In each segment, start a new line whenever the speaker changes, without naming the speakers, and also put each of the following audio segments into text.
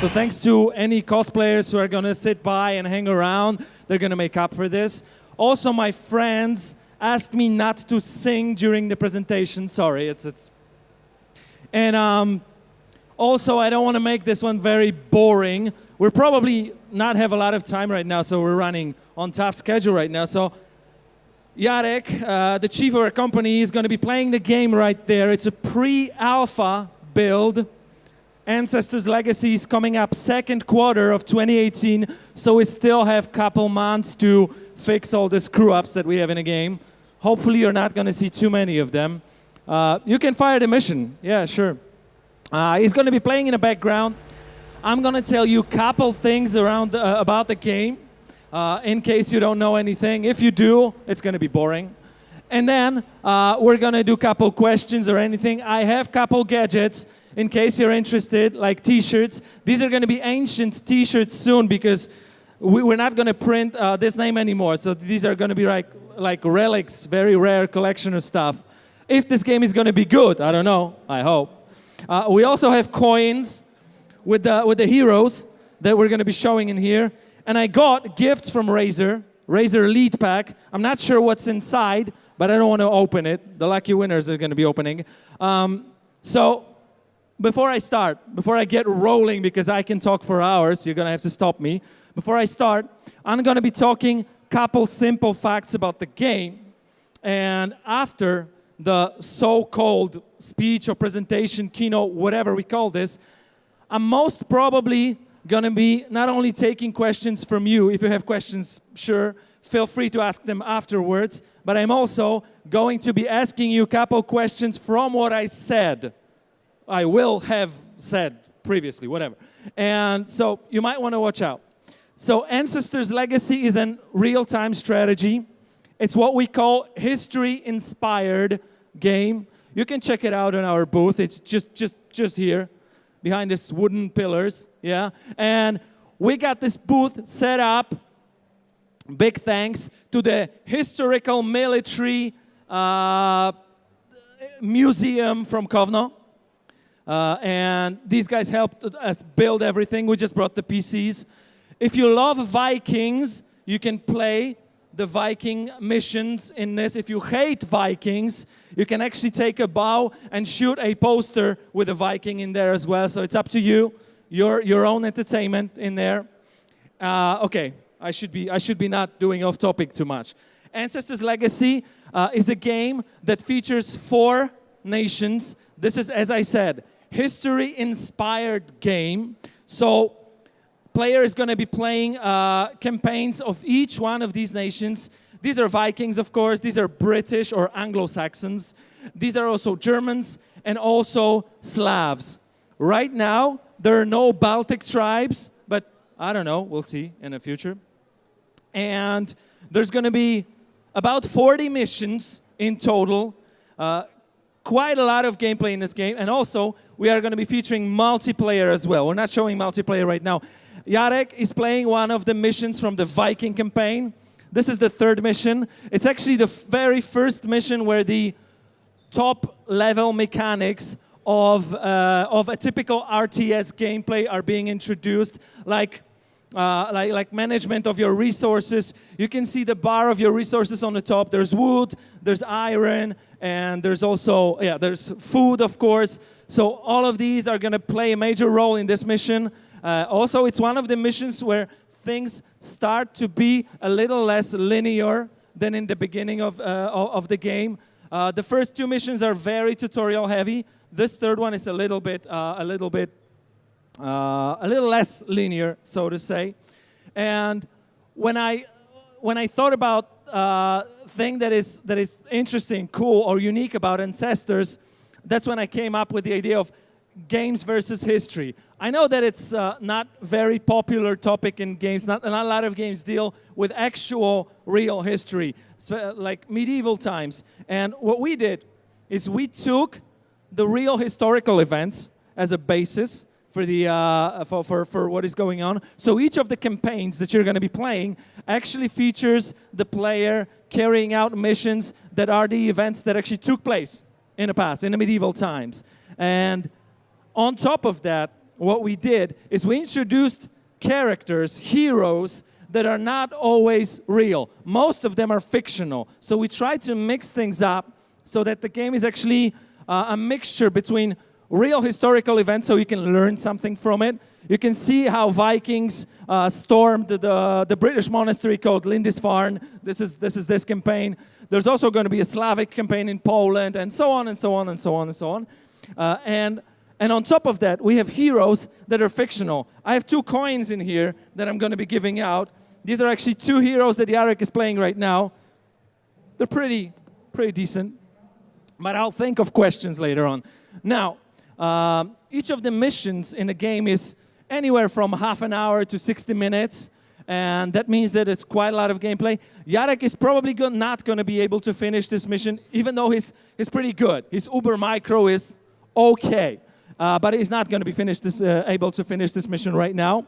So thanks to any cosplayers who are going to sit by and hang around, they're going to make up for this. Also, my friends asked me not to sing during the presentation. Sorry, it's... And also, I don't want to make this one very boring. We'll probably not have a lot of time right now, so we're running on top schedule right now. So Jarek, the chief of our company, is going to be playing the game right there. It's a pre-alpha build. Ancestors Legacy is coming up second quarter of 2018, so we still have a couple months to fix all the screw-ups that we have in the game. Hopefully you're not going to see too many of them. You can fire the mission. Yeah, sure. He's going to be playing in the background. I'm going to tell you a couple things around about the game, in case you don't know anything. If you do, it's going to be boring. And then we're going to do a couple questions or anything. I have a couple gadgets in case you're interested, like T-shirts. These are going to be ancient T-shirts soon because we're not going to print this name anymore. So these are going to be like relics, very rare collection of stuff. If this game is going to be good, I don't know. I hope. We also have coins with the heroes that we're going to be showing in here. And I got gifts from Razer Elite Pack. I'm not sure what's inside, but I don't want to open it. The lucky winners are going to be opening. So before I get rolling, because I can talk for hours, you're going to have to stop me. Before I start, I'm going to be talking a couple simple facts about the game. And after the so-called speech or presentation, keynote, whatever we call this, I'm most probably going to be not only taking questions from you. If you have questions, sure, feel free to ask them afterwards. But I'm also going to be asking you a couple questions from what I said. I will have said previously, whatever. And so you might want to watch out. So Ancestors Legacy is a real-time strategy. It's what we call history-inspired game. You can check it out in our booth. It's just here, behind these wooden pillars, yeah? And we got this booth set up, big thanks to the Historical Military Museum from Kovno. And these guys helped us build everything. We just brought the PCs. If you love Vikings, you can play the Viking missions in this. If you hate Vikings, you can actually take a bow and shoot a poster with a Viking in there as well. So it's up to you, your own entertainment in there. Okay, I should be not doing off topic too much. Ancestors Legacy is a game that features 4 nations. This is, as I said, history-inspired game. So player is going to be playing campaigns of each one of these nations. These are Vikings, of course. These are British or Anglo-Saxons. These are also Germans and also Slavs. Right now, there are no Baltic tribes, but I don't know. We'll see in the future. And there's going to be about 40 missions in total. Quite a lot of gameplay in this game. And also, we are going to be featuring multiplayer as well. We're not showing multiplayer right now. Jarek is playing one of the missions from the Viking campaign. This is the 3rd mission. It's actually the very first mission where the top-level mechanics of a typical RTS gameplay are being introduced, like management of your resources. You can see the bar of your resources on the top. There's wood, there's iron, and there's also, there's food, of course. So all of these are going to play a major role in this mission. Also, it's one of the missions where things start to be a little less linear than in the beginning of the game. The first 2 missions are very tutorial heavy. This 3rd one is a little less linear, so to say. And when I thought about thing that is interesting, cool, or unique about Ancestors, that's when I came up with the idea of games versus history. I know that it's not very popular topic in games. Not a lot of games deal with actual real history, like medieval times. And what we did is we took the real historical events as a basis for the for what is going on. So each of the campaigns that you're going to be playing actually features the player carrying out missions that are the events that actually took place in the past, in the medieval times. And on top of that, what we did is we introduced characters, heroes, that are not always real. Most of them are fictional. So we try to mix things up so that the game is actually a mixture between real historical events, so you can learn something from it. You can see how Vikings stormed the British monastery called Lindisfarne. This is this campaign. There's also going to be a Slavic campaign in Poland, and so on and so on and so on and so on. And on top of that, we have heroes that are fictional. I have 2 coins in here that I'm going to be giving out. These are actually 2 heroes that Jarek is playing right now. They're pretty decent, but I'll think of questions later on. Now, each of the missions in the game is anywhere from half an hour to 60 minutes, and that means that it's quite a lot of gameplay. Jarek is probably not going to be able to finish this mission, even though he's pretty good. His Uber Micro is okay, but he's not going to be able to finish this mission right now.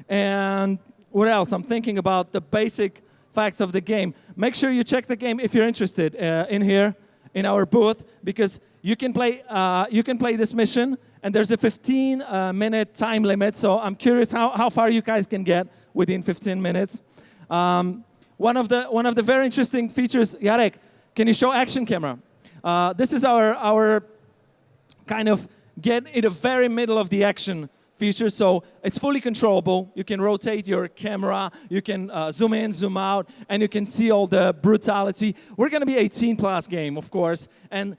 And what else? I'm thinking about the basic facts of the game. Make sure you check the game if you're interested in here in our booth, because you can play this mission, and there's a 15-minute time limit. So I'm curious how far you guys can get within 15 minutes. One of the very interesting features, Jarek, can you show action camera? This is our kind of get in the very middle of the action feature, so it's fully controllable. You can rotate your camera, you can zoom in, zoom out, and you can see all the brutality. We're going to be 18+ game, of course, and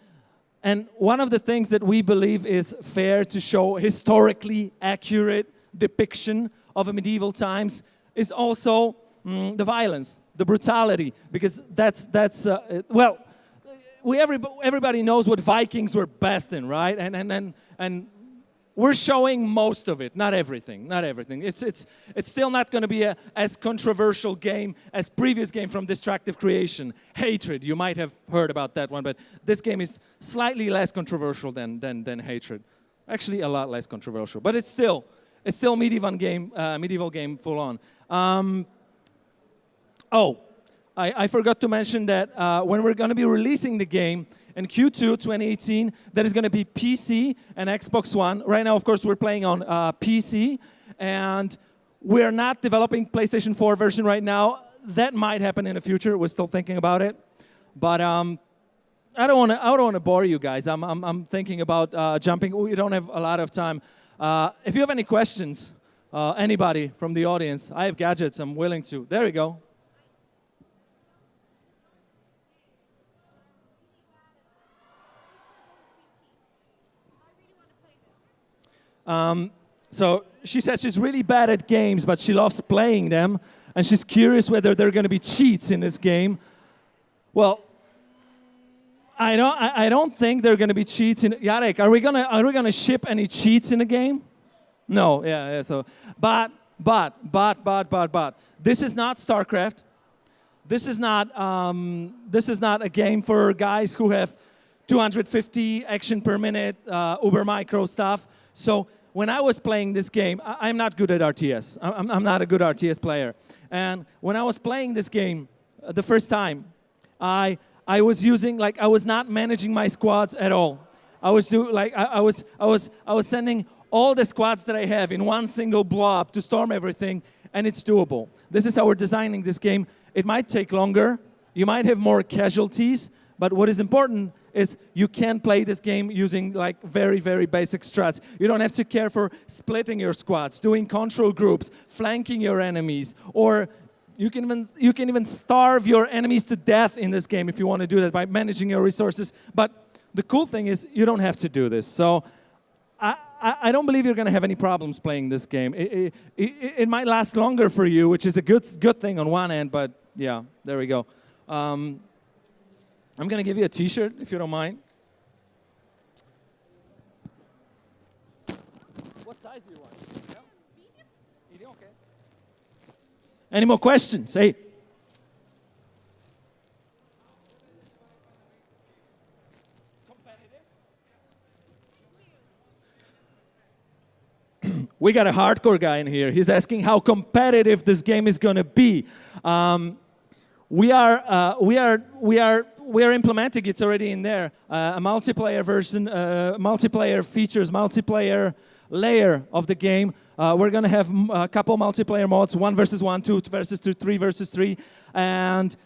one of the things that we believe is fair to show historically accurate depiction of a medieval times is also the violence, the brutality, because well, everybody knows what Vikings were best in, right? And we're showing most of it, not everything, not everything. It's still not going to be as controversial game as previous game from Destructive Creation, Hatred. You might have heard about that one, but this game is slightly less controversial than Hatred. Actually, a lot less controversial, but it's still medieval game full on. I forgot to mention that when we're going to be releasing the game in Q2 2018, that is going to be PC and Xbox One. Right now, of course, we're playing on PC, and we're not developing PlayStation 4 version right now. That might happen in the future. We're still thinking about it, but I don't want to bore you guys. I'm thinking about jumping. We don't have a lot of time. If you have any questions, anybody from the audience, I have gadgets. I'm willing to. There we go. So she says she's really bad at games, but she loves playing them, and she's curious whether there are going to be cheats in this game. Well, I don't think there are going to be cheats in. Jarek, are we gonna ship any cheats in the game? No, yeah. So, but this is not StarCraft. This is not a game for guys who have 250 action per minute, Uber Micro stuff. So when I was playing this game, I'm not good at RTS. I'm not a good RTS player. And when I was playing this game the first time, I was using, like, I was not managing my squads at all. I was sending all the squads that I have in one single blob to storm everything, and it's doable. This is how we're designing this game. It might take longer. You might have more casualties, but what is important is you can play this game using like very, very basic strats. You don't have to care for splitting your squads, doing control groups, flanking your enemies, or you can even starve your enemies to death in this game if you want to do that by managing your resources. But the cool thing is you don't have to do this. So I don't believe you're going to have any problems playing this game. It might last longer for you, which is a good thing on one end, but yeah, there we go. I'm going to give you a t-shirt, if you don't mind. What size do you want? Medium? Okay. Any more questions? Hey. We got a hardcore guy in here. He's asking how competitive this game is going to be. We are we're implementing, it's already in there, a multiplayer version, multiplayer features, multiplayer layer of the game. We're going to have a couple multiplayer modes, 1 versus 1, 2 versus 2, 3 versus 3. And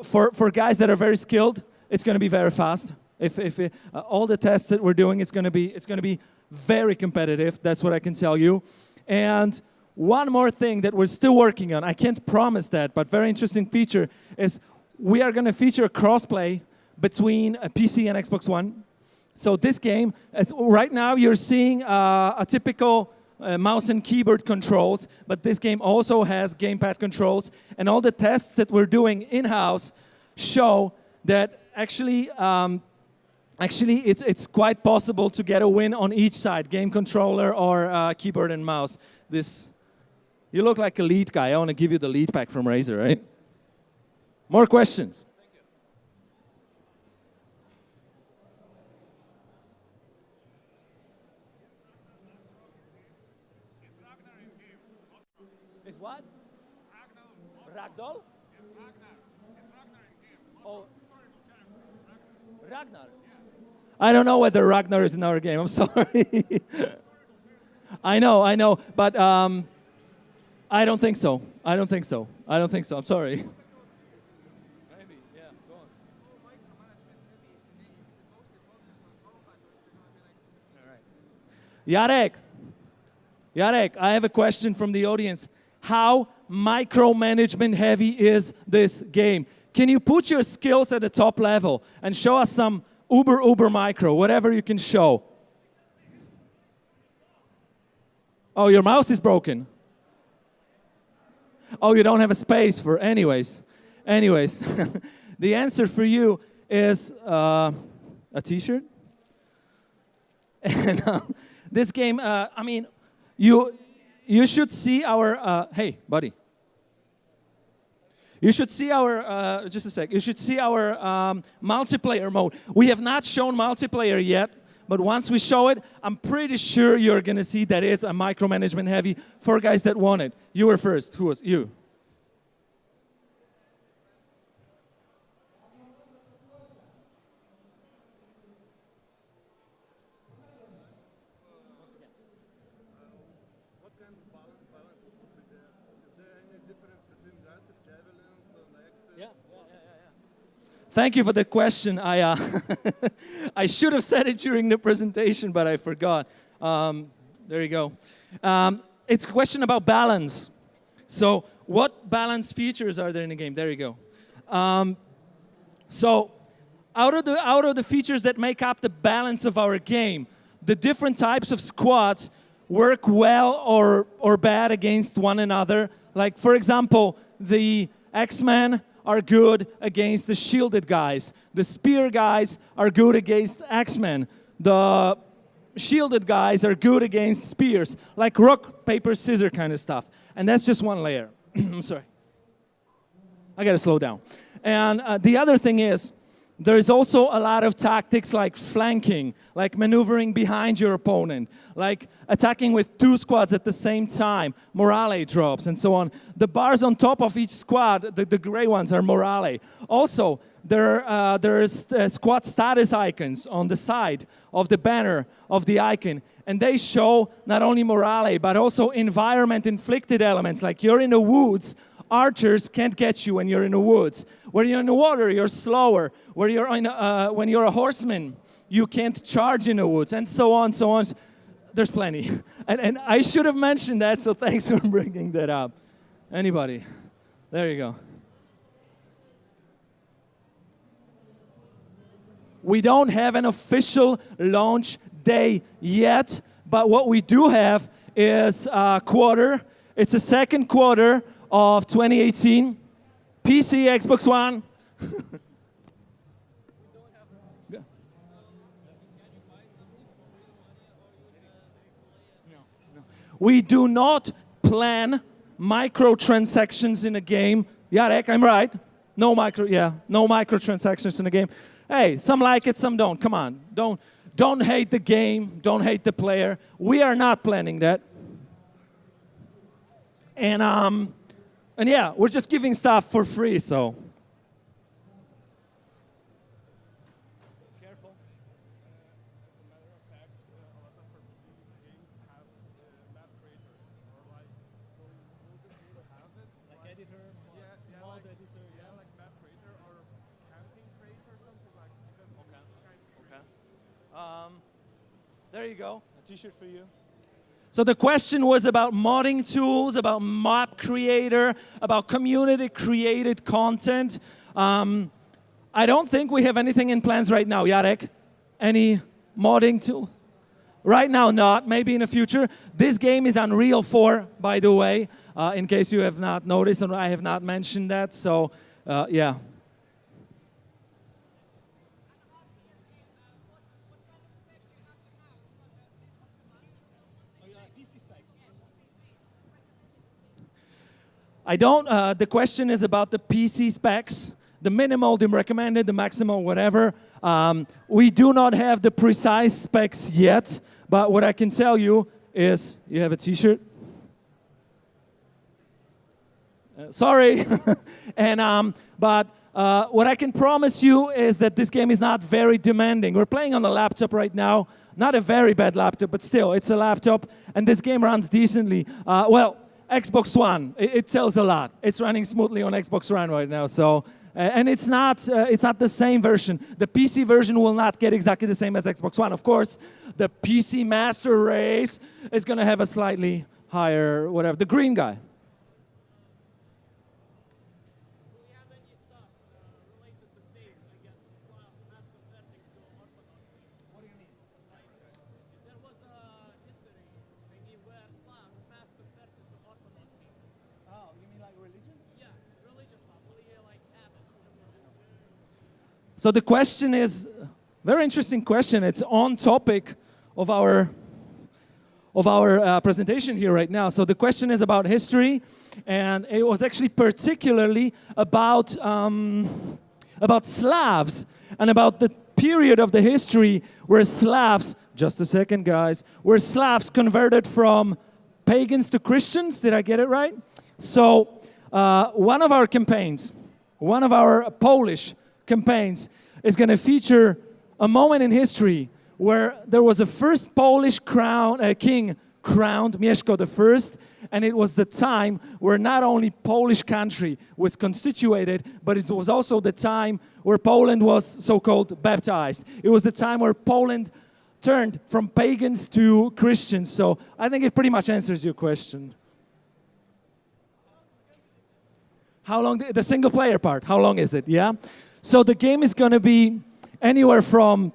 for guys that are very skilled, it's going to be very fast. If all the tests that we're doing, it's going to be very competitive. That's what I can tell you. And one more thing that we're still working on, I can't promise that, but very interesting feature is we are going to feature crossplay between a PC and Xbox One. So this game, right now you're seeing a typical mouse and keyboard controls, but this game also has gamepad controls. And all the tests that we're doing in-house show that actually it's quite possible to get a win on each side, game controller or keyboard and mouse. You look like a lead guy. I want to give you the lead pack from Razer, right? More questions? Is what? Ragdoll? Oh, Ragnar. I don't know whether Ragnar is in our game. I'm sorry. I know, but I don't think so. I don't think so. I'm sorry. Maybe, yeah, go on. Jarek, I have a question from the audience. How micromanagement heavy is this game? Can you put your skills at the top level and show us some uber micro, whatever you can show? Oh, your mouse is broken. Oh, you don't have a space for, anyways. The answer for you is a t-shirt. And this game, I mean, you should see our, hey, buddy. You should see our, just a sec, you should see our multiplayer mode. We have not shown multiplayer yet, but once we show it, I'm pretty sure you're going to see that is a micromanagement heavy for guys that want it. You were first. Who was you?
What kind of balances would be there? Is there any difference between guys with javelins and axes?
Yeah. Thank you for the question. I should have said it during the presentation, but I forgot. There you go. It's a question about balance. So what balance features are there in the game? There you go. So out of the features that make up the balance of our game, the different types of squads work well or bad against one another. Like, for example, the X-Men are good against the shielded guys. The spear guys are good against X-Men. The shielded guys are good against spears, like rock, paper, scissors kind of stuff. And that's just one layer. I'm sorry. I gotta slow down. And the other thing is, there's also a lot of tactics like flanking, like maneuvering behind your opponent, like attacking with 2 squads at the same time, morale drops, and so on. The bars on top of each squad, the gray ones, are morale. Also, there's squad status icons on the side of the banner of the icon, and they show not only morale, but also environment-inflicted elements, like you're in the woods. Archers can't get you when you're in the woods. When you're in the water, you're slower. When you're a horseman, you can't charge in the woods, and so on, so on. There's plenty. And I should have mentioned that, so thanks for bringing that up. Anybody? There you go. We don't have an official launch day yet, but what we do have is a quarter. It's the second quarter of 2018, PC, Xbox One. We do not plan microtransactions in a game. Jarek, I'm right. No microtransactions in the game. Hey, some like it, some don't. Come on, don't hate the game, don't hate the player. We are not planning that. And yeah, we're just giving stuff for free, so. Careful.
As a matter of fact, a lot of RPG games have map creators, or like, so will this game have it?
Like editor, mod editor.
Yeah, like map creator or camping creator, something like, because it's kind of
Okay. There you go. A t-shirt for you. So the question was about modding tools, about map creator, about community-created content. I don't think we have anything in plans right now, Jarek. Any modding tool? Right now, not. Maybe in the future. This game is Unreal 4, by the way, in case you have not noticed, and I have not mentioned that. So, yeah. I don't, the question is about the PC specs, the minimal, the recommended, the maximal, whatever. We do not have the precise specs yet, but what I can tell you is, you have a t-shirt? Sorry. And, but what I can promise you is that this game is not very demanding. We're playing on a laptop right now, not a very bad laptop, but still, it's a laptop, and this game runs decently. Well, Xbox One, it tells a lot. It's running smoothly on Xbox One right now, so, and it's not the same version. The PC version will not get exactly the same as Xbox One. Of course, the PC Master Race is gonna have a slightly higher, whatever, the green guy. So the question is, very interesting question. It's on topic of our presentation here right now. So the question is about history, and it was actually particularly about Slavs and about the period of the history where Slavs, just a second guys, where Slavs converted from pagans to Christians. Did I get it right? So one of our campaigns, one of our Polish campaigns is going to feature a moment in history where there was a first Polish king crowned, Mieszko I, and it was the time where not only Polish country was constituted, but it was also the time where Poland was so-called baptized. It was the time where Poland turned from pagans to Christians. So I think it pretty much answers your question. How long, the single player part, how long is it, yeah? So the game is going to be anywhere from,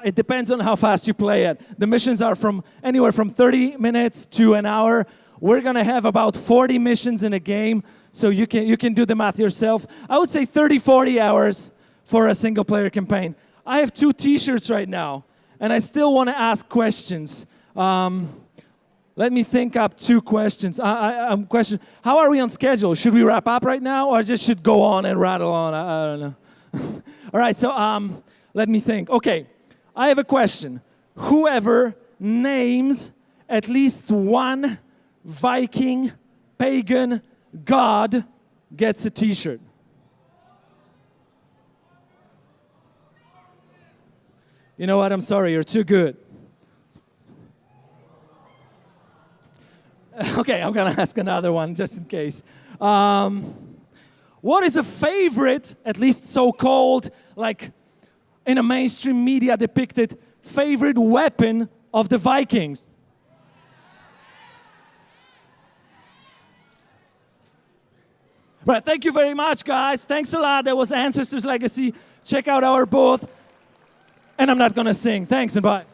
it depends on how fast you play it. The missions are from anywhere from 30 minutes to an hour. We're going to have about 40 missions in a game, so you can do the math yourself. I would say 30, 40 hours for a single player campaign. I have 2 t-shirts right now, and I still want to ask questions. Let me think up 2 questions. Question: how are we on schedule? Should we wrap up right now, or just should go on and rattle on? I don't know. All right, so let me think. Okay, I have a question. Whoever names at least one Viking pagan god gets a t-shirt. You know what? I'm sorry, you're too good. Okay, I'm gonna ask another one just in case. What is a favorite, at least so-called, like in a mainstream media depicted, favorite weapon of the Vikings? Right, thank you very much, guys. Thanks a lot. That was Ancestors Legacy. Check out our booth. And I'm not gonna sing. Thanks and bye.